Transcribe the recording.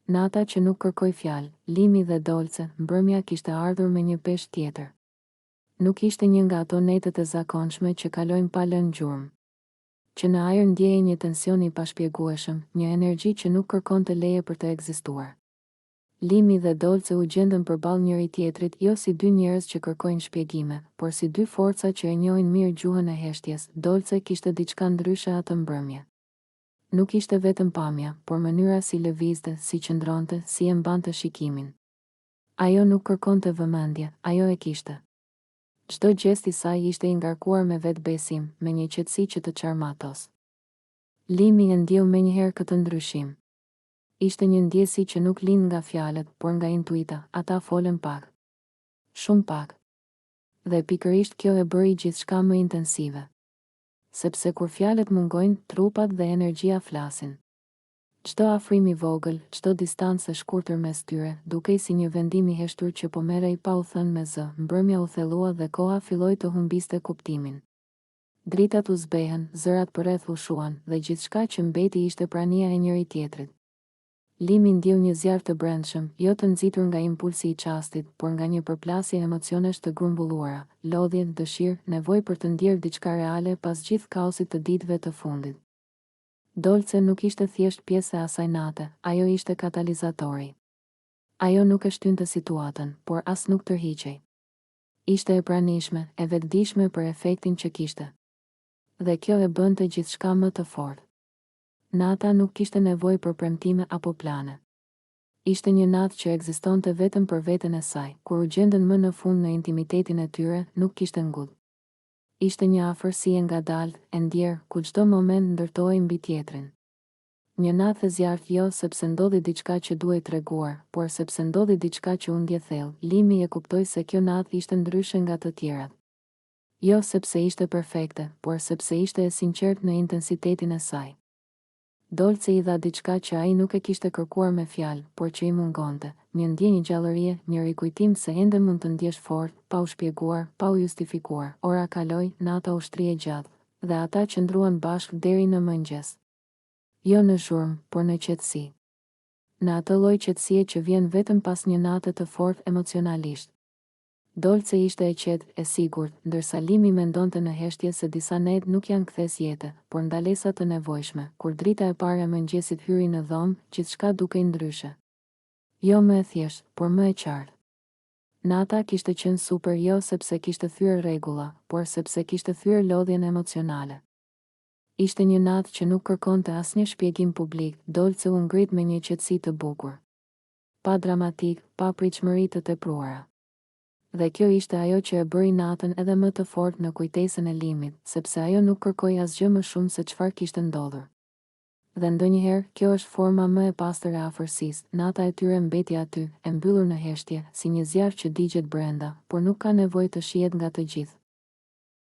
Nata që nuk kërkoi fjalë, Limi dhe Dolce, mbrëmja kishte ardhur me një peshë tjetër. Nuk ishte një nga ato netët e zakonshme që kalojnë pa lënë gjurmë. Që në ajër ndjehej një tension i pashpjegueshëm, një energji që nuk kërkonte leje për të ekzistuar. Limi dhe Dolce u gjendën përballë njëri tjetrit jo si dy njerëz që kërkojnë shpjegime, por si dy forca që e njohin mirë gjuhën e heshtjes. Dolce kishte diçka ndryshe atë mbrëmje. Nuk ishte vetëm pamja, por mënyra si lëvizte, si qëndronte, si e mbante shikimin. Ajo nuk kërkonte vëmendje, ajo e kishte. Çdo gjest i saj ishte i ngarkuar me vetbesim, me një qetësi që të çarmatos. Limi e ndjeu menjëherë këtë ndryshim. Ishte një ndjesi që nuk lind nga fjalët, por nga intuita. Ata folën pak. Shumë pak. Dhe pikërisht kjo e bëri gjithçka më intensive. Sepse kur fjalët mungojnë, trupat dhe energjia flasin. Çdo afrim i vogël, çdo distancë e shkurtër mes tyre, dukej si një vendim i heshtur që po merrej pa u thënë me zë. Mbrëmja u thellua dhe koha filloi të humbiste kuptimin. Dritat u zbehen, zërat përreth u shuan, dhe gjithçka që mbeti ishte prania e njëri tjetrit. Limi ndjeu një zjarr të brendshëm, jo të nxitur nga impulsi i çastit, por nga një përplasje emocionesh të grumbulluara, lodhje, dëshirë, nevojë për të ndjerë diçka reale pas gjithë kaosit të ditëve të fundit. Dolce nuk ishte thjesht pjesë e asaj nate, ajo ishte katalizatori. Ajo nuk e shtynte situatën, por as nuk tërhiqej. Ishte e pranishme, e vetëdijshme për efektin që kishte. Dhe kjo e bënte gjithçka më të fortë. Nata nuk kishte nevojë për premtime apo plane. Ishte një natë që ekzistonte vetëm për veten e saj, kur u gjendën më në fund në intimitetin e tyre, nuk kishte ngudh. Ishte një afërsi e ngadaltë, e ndjerë, ku çdo moment ndërtohej mbi tjetrin. Një natë e zjarrt jo sepse ndodhi diçka që duhej treguar, por sepse ndodhi diçka që u ndje thellë. Limi e kuptoi se kjo natë ishte ndryshe nga të tjerat. Jo sepse ishte perfekte, por sepse ishte e sinqertë në intensitetin e saj. Dolce i dha diçka që ai nuk e kishte kërkuar me fjalë, por që i mungonte, një ndjenjë gjallërie, një rikujtim se ende mund të ndjesh fort, pa u shpjeguar, pa u justifikuar. Ora kaloi, nata u shtrie gjatë, dhe ata qëndruan bashkë deri në mëngjes. Jo në zhurmë, por në qetësi. Në atë lloj qetësie që vjen vetëm pas një nate të fortë emocionalisht. Dolce ishte e qetë, e sigurt, ndërsa Limi mendonte në heshtje se disa net nuk janë kthes jete, por ndalesa të nevojshme. Kur drita e parë e mëngjesit hyri në dhomë, gjithçka dukej ndryshe. Jo më e thjeshtë, por më e qartë. Nata kishte qenë super jo sepse kishte thyer rregulla, por sepse kishte thyer lodhjen emocionale. Ishte një natë që nuk kërkonte asnjë shpjegim publik. Dolce u ngrit me një qetësi të bukur. Pa dramatik, pa pritshmëri të tepruara. Dhe kjo ishte ajo që e bëri natën edhe më të fortë në kujtesën e Limit, sepse ajo nuk kërkoi asgjë më shumë se çfarë kishte ndodhur. Dhe ndonjëherë, kjo është forma më e pastër e afërsisë. Nata e tyre mbeti aty, e mbyllur në heshtje, si një zjarr që digjet brenda, por nuk ka nevojë të shihet nga të gjithë.